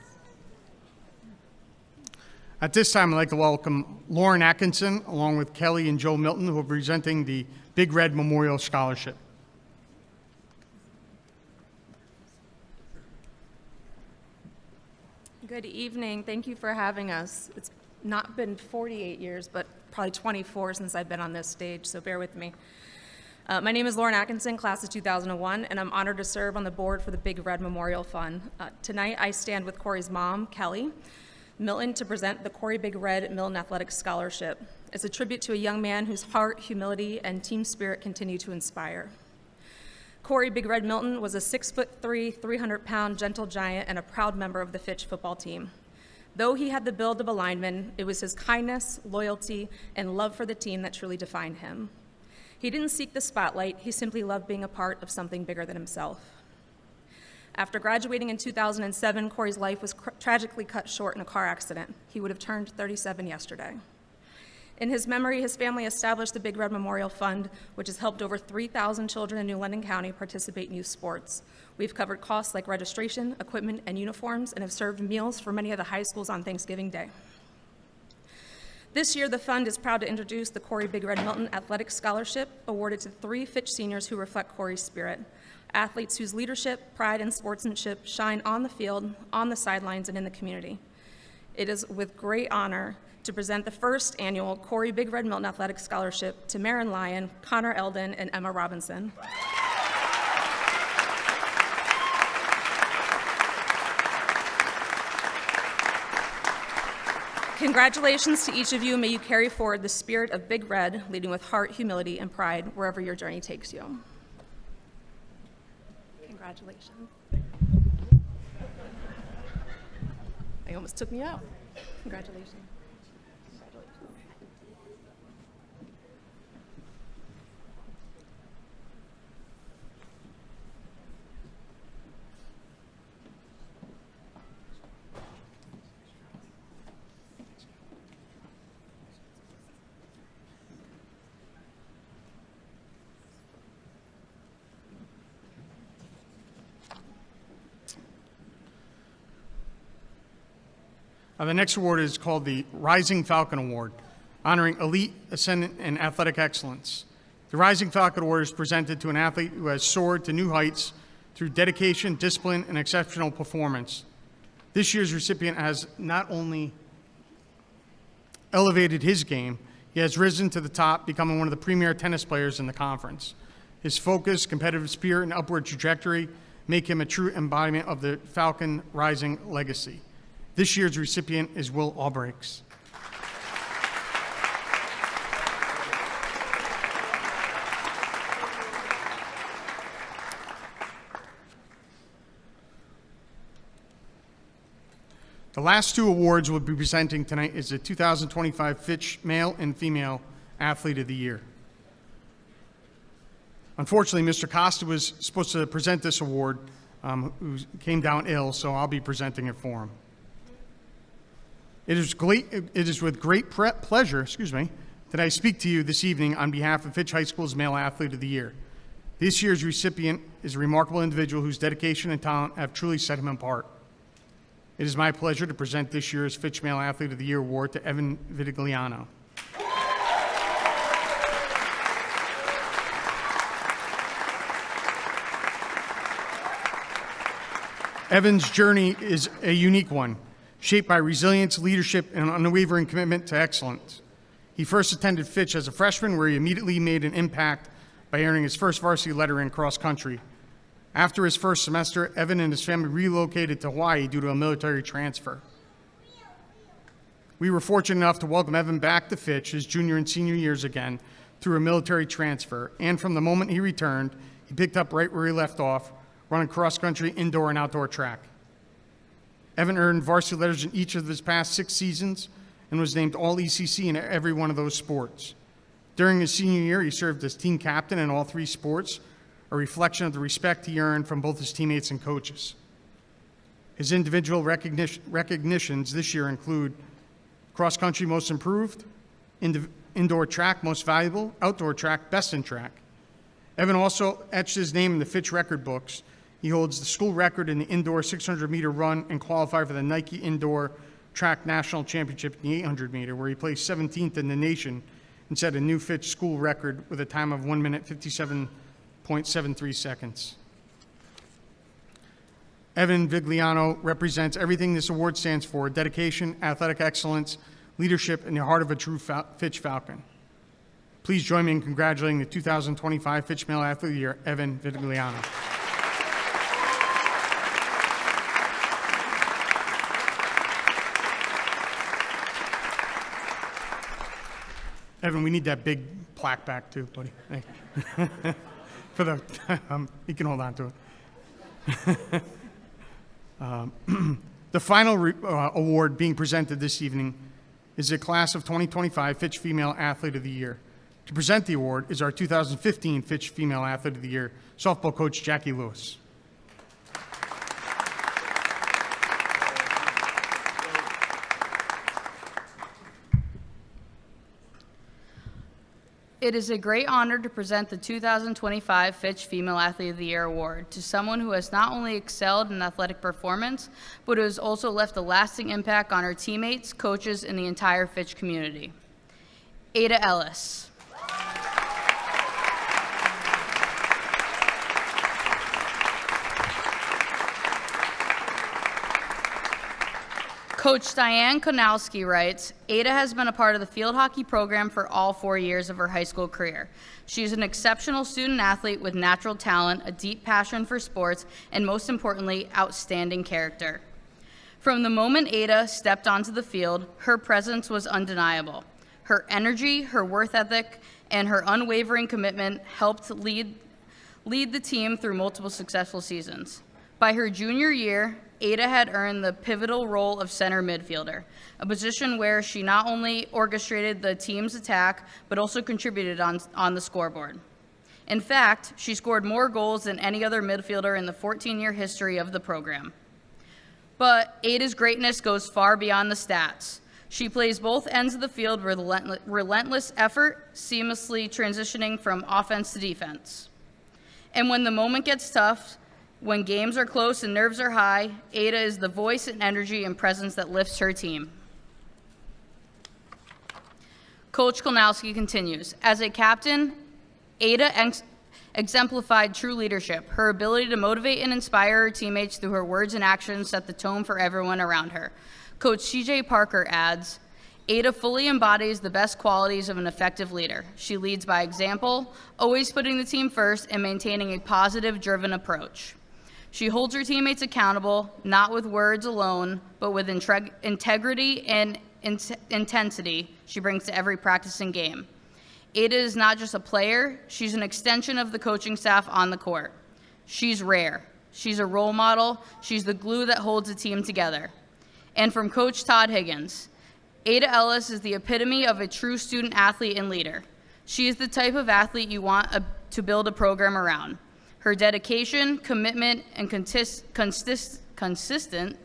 At this time, I'd like to welcome Lauren Atkinson, along with Kelly and Joe Milton, who are presenting the Big Red Memorial Scholarship. Good evening. Thank you for having us. It's not been 48 years, but probably 24 since I've been on this stage, so bear with me. My name is Lauren Atkinson, class of 2001, and I'm honored to serve on the board for the Big Red Memorial Fund. Tonight, I stand with Corey's mom, Kelly Milton, to present the Corey Big Red Milton Athletic Scholarship. It's a tribute to a young man whose heart, humility, and team spirit continue to inspire. Corey Big Red Milton was a 6'3", 300-pound gentle giant and a proud member of the Fitch football team. Though he had the build of a lineman, it was his kindness, loyalty, and love for the team that truly defined him. He didn't seek the spotlight, he simply loved being a part of something bigger than himself. After graduating in 2007, Corey's life was tragically cut short in a car accident. He would have turned 37 yesterday. In his memory, his family established the Big Red Memorial Fund, which has helped over 3,000 children in New London County participate in youth sports. We've covered costs like registration, equipment, and uniforms, and have served meals for many of the high schools on Thanksgiving Day. This year, the fund is proud to introduce the Corey Big Red Milton Athletic Scholarship, awarded to 3 Fitch seniors who reflect Corey's spirit, athletes whose leadership, pride, and sportsmanship shine on the field, on the sidelines, and in the community. It is with great honor to present the first annual Corey Big Red Milton Athletic Scholarship to Marin Lyon, Connor Eldon, and Emma Robinson. Congratulations to each of you. May you carry forward the spirit of Big Red, leading with heart, humility, and pride wherever your journey takes you. Congratulations. They almost took me out. Congratulations. The next award is called the Rising Falcon Award, honoring elite, ascendant, and athletic excellence. The Rising Falcon Award is presented to an athlete who has soared to new heights through dedication, discipline, and exceptional performance. This year's recipient has not only elevated his game, he has risen to the top, becoming one of the premier tennis players in the conference. His focus, competitive spirit, and upward trajectory make him a true embodiment of the Falcon Rising legacy. This year's recipient is Will Albrechts. The last 2 awards we'll be presenting tonight is the 2025 Fitch Male and Female Athlete of the Year. Unfortunately, Mr. Costa was supposed to present this award, who came down ill, so I'll be presenting it for him. It is with great pleasure, that I speak to you this evening on behalf of Fitch High School's Male Athlete of the Year. This year's recipient is a remarkable individual whose dedication and talent have truly set him apart. It is my pleasure to present this year's Fitch Male Athlete of the Year award to Evan Vitigliano. Evan's journey is a unique one, shaped by resilience, leadership, and an unwavering commitment to excellence. He first attended Fitch as a freshman, where he immediately made an impact by earning his first varsity letter in cross country. After his first semester, Evan and his family relocated to Hawaii due to a military transfer. We were fortunate enough to welcome Evan back to Fitch his junior and senior years again through a military transfer, and from the moment he returned, he picked up right where he left off, running cross country, indoor, and outdoor track. Evan earned varsity letters in each of his past 6 seasons and was named All-ECC in every one of those sports. During his senior year, he served as team captain in all 3 sports, a reflection of the respect he earned from both his teammates and coaches. His individual recognitions this year include cross-country Most Improved, indoor track Most Valuable, outdoor track Best in Track. Evan also etched his name in the Fitch record books. He holds the school record in the indoor 600-meter run and qualified for the Nike Indoor Track National Championship in the 800-meter, where he placed 17th in the nation and set a new Fitch school record with a time of 1 minute 57.73 seconds. Evan Vigliano represents everything this award stands for: dedication, athletic excellence, leadership, and the heart of a true Fitch Falcon. Please join me in congratulating the 2025 Fitch Male Athlete of the Year, Evan Vigliano. Evan, we need that big plaque back too, buddy. Thank you. For the, you can hold on to it. The final award being presented this evening is the Class of 2025 Fitch Female Athlete of the Year. To present the award is our 2015 Fitch Female Athlete of the Year, softball coach Jackie Lewis. It is a great honor to present the 2025 Fitch Female Athlete of the Year Award to someone who has not only excelled in athletic performance, but who has also left a lasting impact on her teammates, coaches, and the entire Fitch community. Ada Ellis. Coach Diane Konowski writes, Ada has been a part of the field hockey program for all 4 years of her high school career. She is an exceptional student athlete with natural talent, a deep passion for sports, and most importantly, outstanding character. From the moment Ada stepped onto the field, her presence was undeniable. Her energy, her work ethic, and her unwavering commitment helped lead the team through multiple successful seasons. By her junior year, Ada had earned the pivotal role of center midfielder, a position where she not only orchestrated the team's attack, but also contributed on the scoreboard. In fact, she scored more goals than any other midfielder in the 14-year history of the program. But Ada's greatness goes far beyond the stats. She plays both ends of the field with relentless effort, seamlessly transitioning from offense to defense. And when the moment gets tough, when games are close and nerves are high, Ada is the voice and energy and presence that lifts her team. Coach Kolnowski continues, as a captain, Ada exemplified true leadership. Her ability to motivate and inspire her teammates through her words and actions set the tone for everyone around her. Coach CJ Parker adds, Ada fully embodies the best qualities of an effective leader. She leads by example, always putting the team first and maintaining a positive, driven approach. She holds her teammates accountable, not with words alone, but with integrity and intensity she brings to every practice and game. Ada is not just a player, she's an extension of the coaching staff on the court. She's rare. She's a role model. She's the glue that holds the team together. And from Coach Todd Higgins, Ada Ellis is the epitome of a true student athlete and leader. She is the type of athlete you want to build a program around. Her dedication, commitment, and consistent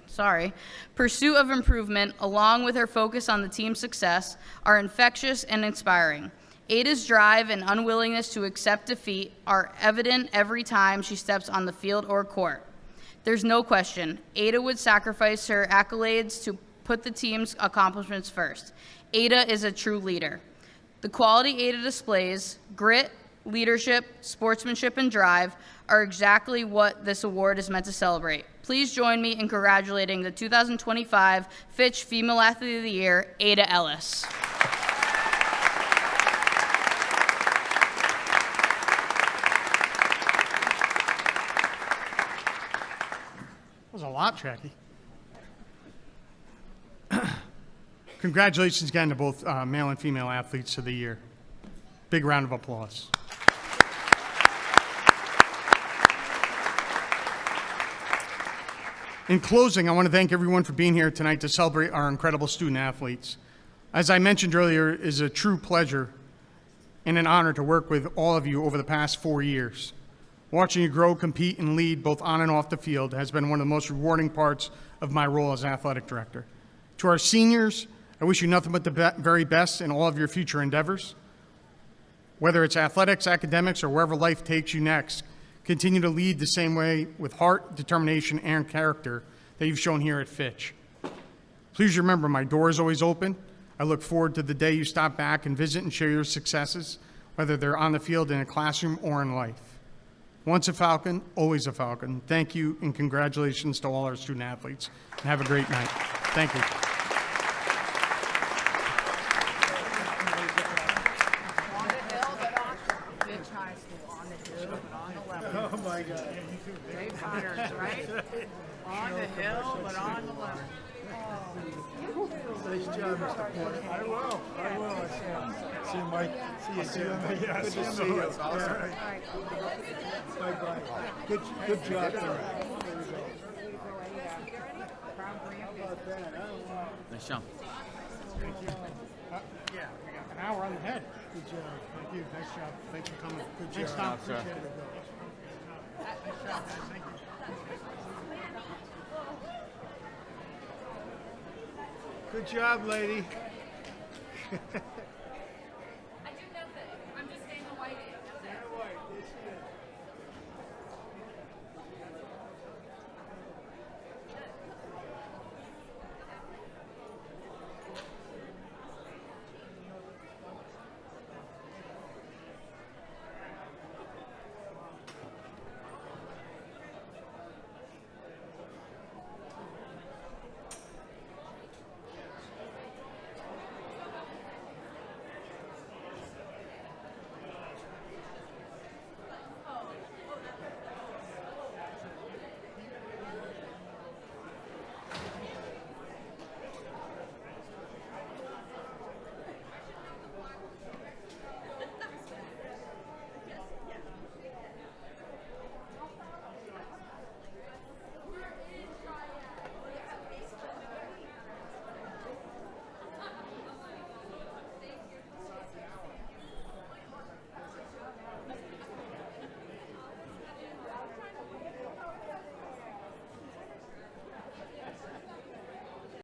pursuit of improvement, along with her focus on the team's success, are infectious and inspiring. Ada's drive and unwillingness to accept defeat are evident every time she steps on the field or court. There's no question, Ada would sacrifice her accolades to put the team's accomplishments first. Ada is a true leader. The quality Ada displays, grit, leadership, sportsmanship, and drive, are exactly what this award is meant to celebrate. Please join me in congratulating the 2025 Fitch Female Athlete of the Year, Ada Ellis. That was a lot, Jackie. Congratulations again to both male and female athletes of the year. Big round of applause. In closing, I want to thank everyone for being here tonight to celebrate our incredible student athletes. As I mentioned earlier, it is a true pleasure and an honor to work with all of you over the past 4 years. Watching you grow, compete, and lead both on and off the field has been one of the most rewarding parts of my role as athletic director. To our seniors, I wish you nothing but the very best in all of your future endeavors. Whether it's athletics, academics, or wherever life takes you next, continue to lead the same way with heart, determination, and character that you've shown here at Fitch. Please remember, my door is always open. I look forward to the day you stop back and visit and share your successes, whether they're on the field, in a classroom, or in life. Once a Falcon, always a Falcon. Thank you, and congratulations to all our student athletes. And have a great night. Thank you. honors, right? On the hill, but on the level. Nice job, Mr. Porter. I will. See you, Mike. See you again. Yeah, good to see you. Bye-bye. Good job tonight. Nice job. Yeah, we got an hour on the head. Good job. Thank you. Nice job. Thanks for coming. Good Thanks, job. Tom. Sir. Appreciate it. Nice job, guys. Thank you. Good job, lady.